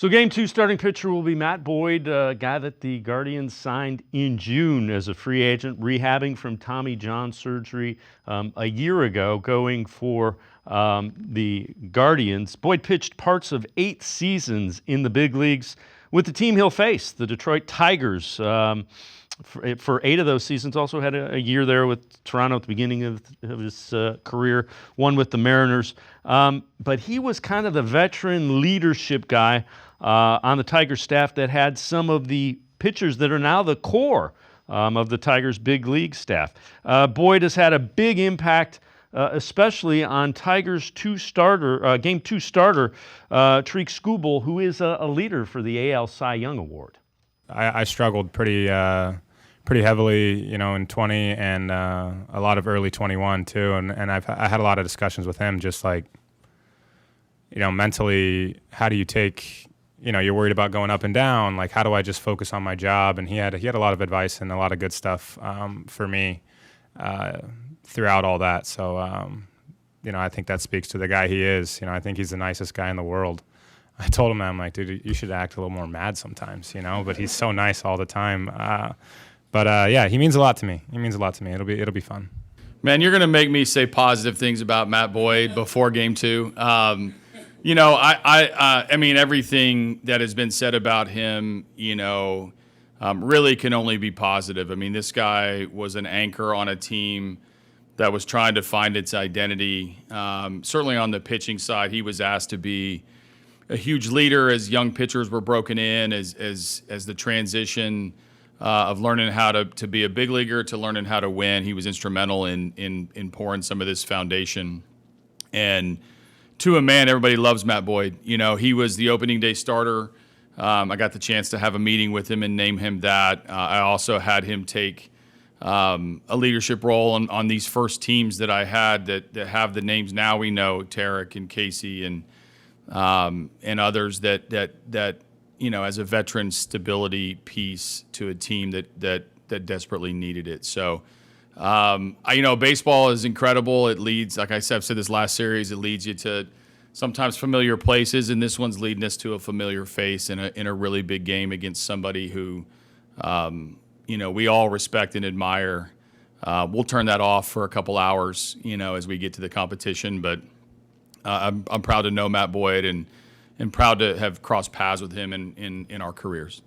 So game two starting pitcher will be Matt Boyd, a guy that the Guardians signed in June as a free agent, rehabbing from Tommy John surgery a year ago, going for the Guardians. Boyd pitched parts of 8 seasons in the big leagues with the team he'll face, the Detroit Tigers. For 8 of those seasons, also had a year there with Toronto at the beginning of his career, one with the Mariners. But he was kind of the veteran leadership guy on the Tigers staff that had some of the pitchers that are now the core of the Tigers big league staff. Boyd has had a big impact, especially on Tigers game 2 starter, Tarik Skubal, who is a leader for the AL Cy Young Award. I struggled pretty heavily, in 20 and a lot of early 21 too, and I had a lot of discussions with him, just like, mentally, how do you take, you're worried about going up and down, like how do I just focus on my job? And he had a lot of advice and a lot of good stuff for me throughout all that. So I think that speaks to the guy he is. I think he's the nicest guy in the world. I told him, I'm like, dude, you should act a little more mad sometimes, but he's so nice all the time. But he means a lot to me. He means a lot to me. It'll be fun. Man, you're gonna make me say positive things about Matt Boyd before game 2. I mean, everything that has been said about him, really can only be positive. I mean, this guy was an anchor on a team that was trying to find its identity. Certainly on the pitching side, he was asked to be a huge leader as young pitchers were broken in, as the transition of learning how to be a big leaguer to learning how to win. He was instrumental in pouring some of this foundation. And to a man, everybody loves Matt Boyd. He was the opening day starter. I got the chance to have a meeting with him and name him that. I also had him take a leadership role on these first teams that I had that have the names now we know, Tarik and Casey and others that as a veteran stability piece to a team that desperately needed it. So, baseball is incredible. It leads, like I've said this last series, it leads you to sometimes familiar places, and this one's leading us to a familiar face in a really big game against somebody who, we all respect and admire. We'll turn that off for a couple hours, as we get to the competition, but I'm proud to know Matt Boyd and proud to have crossed paths with him in our careers.